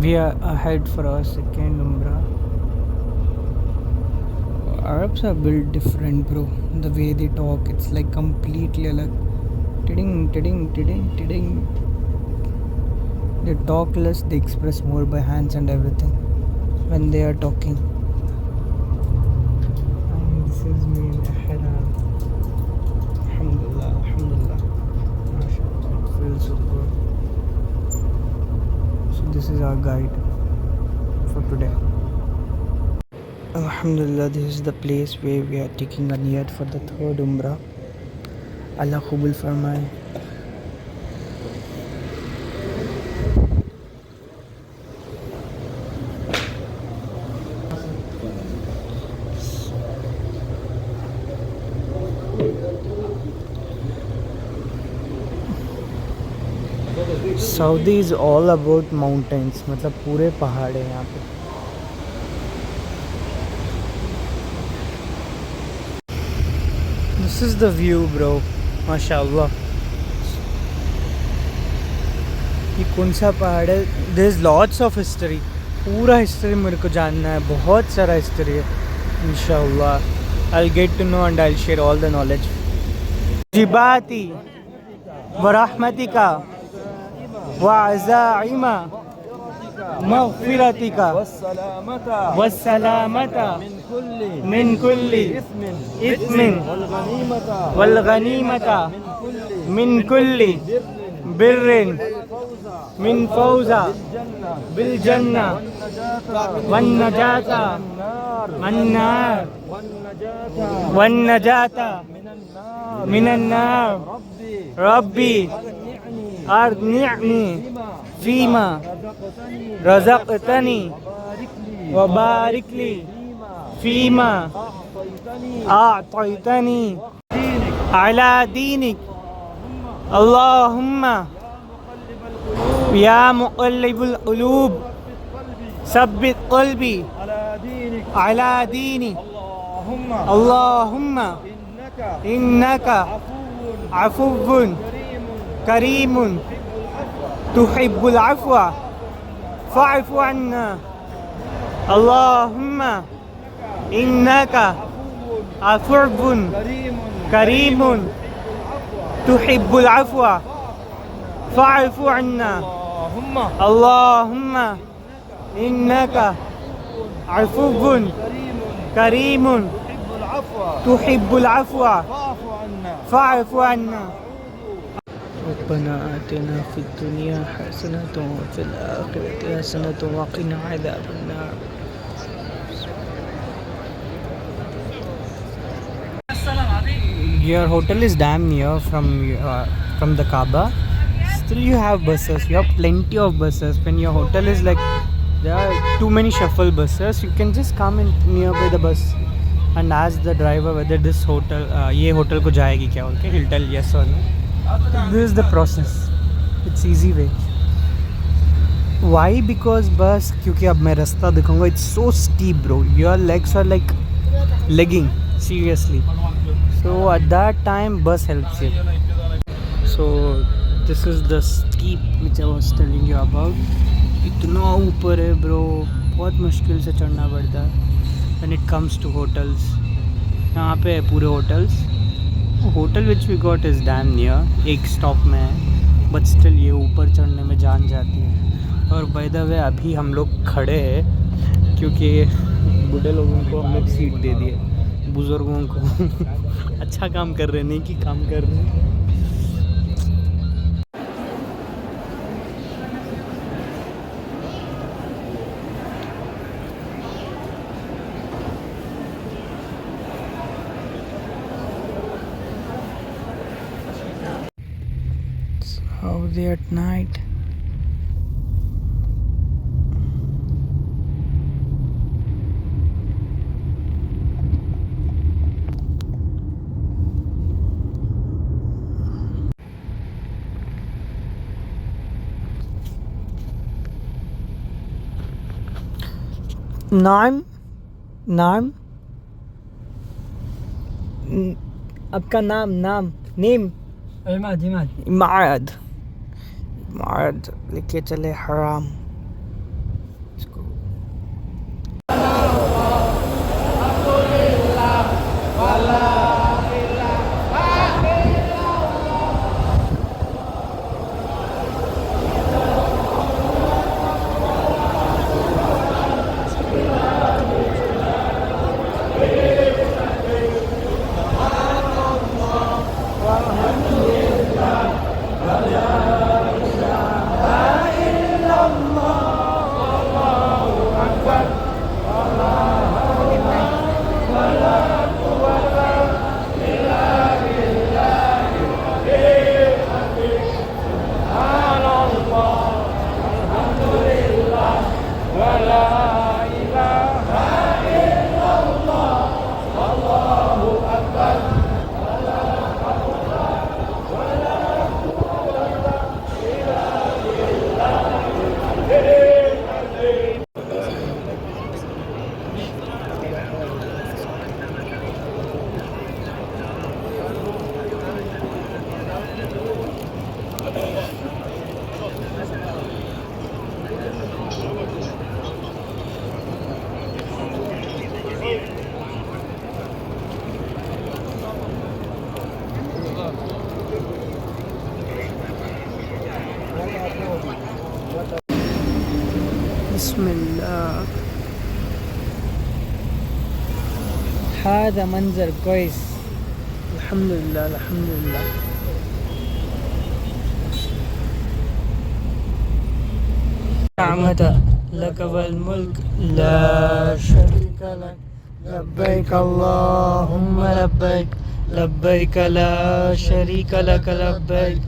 We are ahead for our second Umrah. Arabs are built different, bro. The way they talk, it's like completely like tidding, tidding, tidding, tidding. They talk less, they express more by hands and everything when they are talking. And this is me in Ihram. Alhamdulillah, Alhamdulillah. MashaAllah, it feels so good. So this is our guide for today. Alhamdulillah, this is the place where we are taking a niyat for the third Umrah. Allah Qubul Farmaye. Saudi is all about mountains, मतलब पूरे पहाड़ है यहाँ पे. This is the view bro, माशाअल्लाह. ये कौन सा पहाड़ है? There is lots of history. पूरा हिस्ट्री मेरे को जानना है, बहुत सारा हिस्ट्री है. इंशाअल्लाह I will get to know and I will share all the knowledge. जिबाती व रहमतिका वअज़ाइमा मग़फ़िरतिका वस्सलामता मिन कुल्ली इस्मिन वल गनीमता मिन कुल्ली बिर्रिन मिन फौज़ा बिल जन्ना वन नजाता मन्नार वन नजाता मिनन नार रब्बी अर्निअनी फीमा रज़क़तनी व बारिक ली फीमा आतैतनी अला दीनिक अल्लाहुम्मा या मुक़ल्लिबुल क़ुलूब सब्बित क़ल्बी अला दीनिक अल्लाहुम्मा इन्नका अफ़ुव्वुन करीमुन तुहिब्बुल अफ़्वा फ़अफ़ु अन्ना अल्लाहुम्मा इन्नका अफ़ुव्वुन करीमुन तुहिब्बुल अफ़्वा फ़अफ़ु अन्ना अल्लाहुम्मा इन्नका अफ़ुव्वुन करीमुन तुहिब्बुल अफ़्वा फ़अफ़ु अन्ना. रब्बना आतिना फिद दुनिया हसनतन व फिल आखिरति हसनतन व क़िना अज़ाबन नार. Your hotel is damn near from the Kaaba. Still you have buses. You have plenty of buses. When your hotel is like there are too many shuffle buses, you can just come in nearby the bus and ask the driver whether this hotel ये hotel को जाएगी क्या. Okay, he'll tell yes or no. This is the process. It's easy way. Why? Because bus क्योंकि अब मैं रास्ता दिखाऊंगा. It's so steep bro. Your legs are like legging seriously. So at that time bus helps you. So this is the steep which I was telling you about. इतना ऊपर है bro. बहुत मुश्किल से चढ़ना पड़ता है. When it comes to hotels, यहाँ पे है पूरे hotels. Hotel which we got is damn near, एक स्टॉप में है. बट स्टिल ये ऊपर चढ़ने में जान जाती है. और बाय द वे अभी हम लोग खड़े हैं क्योंकि बूढ़े लोगों को हम लोग सीट दे दिए, बुज़ुर्गों को. अच्छा काम कर रहे, नहीं कि काम कर रहे. Saudi at night. नाम नाम आपका नाम नेम इमाद. इमाद लिखे चले हराम. बिस्मिल्लाह. هذا منظر كويس. الحمد لله الحمد لله. نعمة لك والملك لا شريك لك لبيك اللهم لبيك لبيك لا شريك لك لبيك.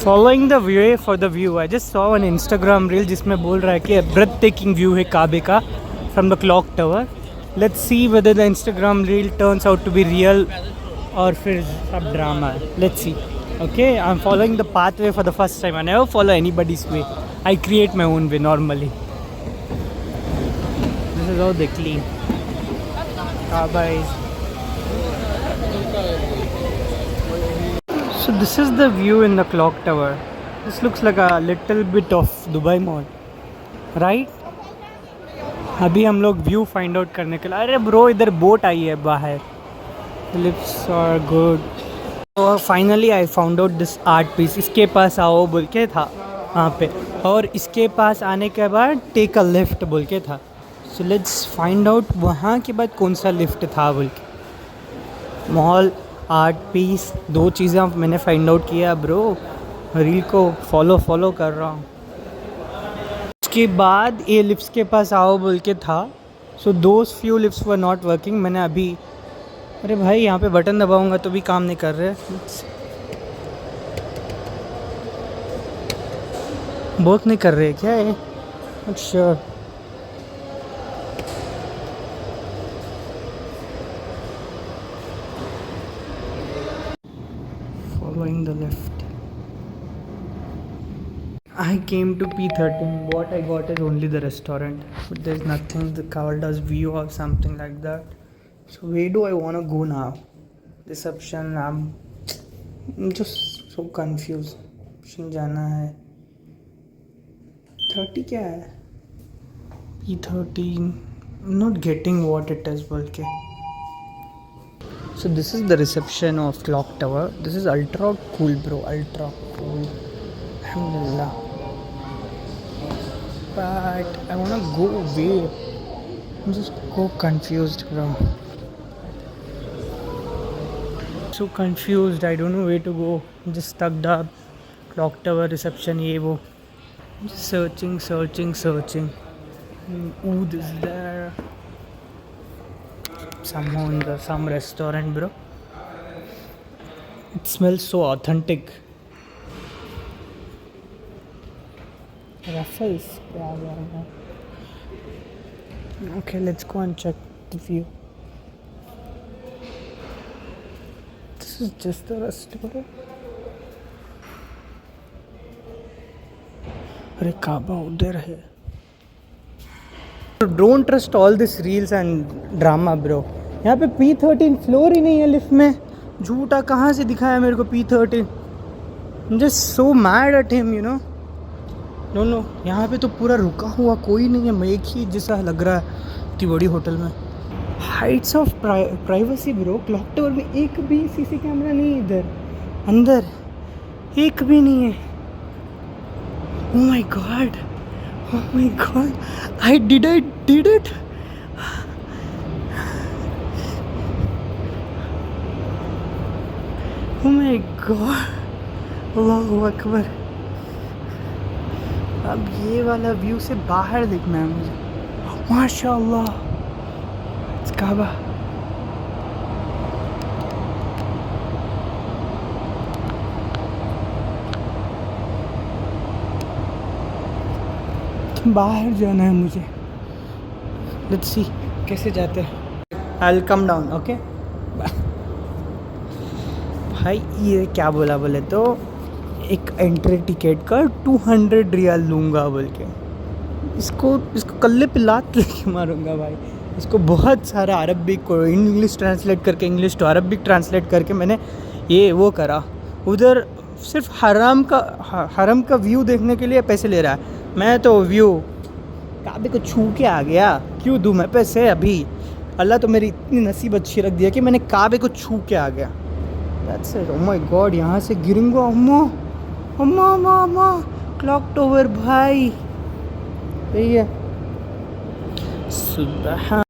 Following the way for the view, I just saw an Instagram reel जिसमें बोल रहा है कि breathtaking view है काबे का from the clock tower. Let's see whether the Instagram reel turns out to be real or फिर सब drama है. Let's see. Okay, I'm following the pathway for the first time. I never follow anybody's way. I create my own way normally. This is how they clean. Kaaba is. So this is the view in the clock tower. This looks like a little bit of Dubai Mall, right? अभी हम लोग view find out करने के लिए. अरे bro इधर boat आई है बाहर. Lips are good. तो finally I found out this art piece. इसके पास आओ बोल के था वहाँ पे, और इसके पास आने के बाद टेक अ लिफ्ट बोल के था. सो लेट्स फाइंड आउट वहाँ के बाद कौन सा लिफ्ट था बोल के. मॉल, आर्ट पीस, दो चीज़ें मैंने फाइंड आउट किया ब्रो. रील को फॉलो कर रहा हूँ. उसके बाद ये लिफ्ट्स के पास आओ बोल के था. So those few lifts were not working. मैंने अभी, अरे भाई यहाँ पे बटन दबाऊंगा तो भी काम नहीं कर रहे. बहुत नहीं कर रहे क्या ये? अच्छा following the lift. I came to P13. What I got is only the restaurant, but there's nothing the called as view or something like that. So where do I want to go now? Reception. I'm just so confused. Reception जाना है. 30 क्या है? P13. I'm not getting what it is बोल के. So this is the reception of clock tower. This is ultra cool bro, ultra cool. Alhamdulillah. But I wanna go away. I'm just so confused bro. So confused, I don't know where to go. I'm just stuck up. Clock tower, reception, ye wo. Just searching. Ooh, this is there. Somehow in some restaurant bro. It smells so authentic. Ruffles. Okay, let's go and check the view. This is just the restaurant. अरे काबा उधर है. Don't trust all this reels and drama bro. यहाँ पे P13 floor ही नहीं है lift में. झूठा कहाँ से दिखाया मेरे को P13. I'm just so mad at him, you know. No. यहाँ पे तो पूरा रुका हुआ कोई नहीं है. मैं एक ही जैसा लग रहा है इतनी बड़ी होटल में. Heights of privacy bro. Clock tower में एक भी सीसी कैमरा नहीं है इधर अंदर. एक भी नहीं है. Oh my god. I did it. Oh my god. अल्लाहु अकबर. अब ये वाला व्यू से बाहर देखना है मुझे. माशाअल्लाह. काबा. बाहर जाना है मुझे. लेट्स सी कैसे जाते हैं. I will come down. Okay भाई ये क्या बोले तो एक एंट्री टिकट का 200 रियाल लूँगा बोल के. इसको कल्ले पे लात लेके मारूंगा भाई. इसको बहुत सारा अरबिक को इंग्लिश ट्रांसलेट करके, इंग्लिश टू अरबिक ट्रांसलेट करके मैंने ये वो करा. उधर सिर्फ हरम का व्यू देखने के लिए पैसे ले रहा है। मैं तो व्यू काबे को छू के आ गया, क्यों दूँ मैं पैसे अभी? अल्लाह तो मेरी इतनी नसीब अच्छी रख दिया कि मैंने काबे को छू के आ गया। That's it. Oh my God, यहाँ से गिरूंगा। अम्मा अम्मा अम्मा अम्मा, क्लॉक टावर भाई, सही है। सुबह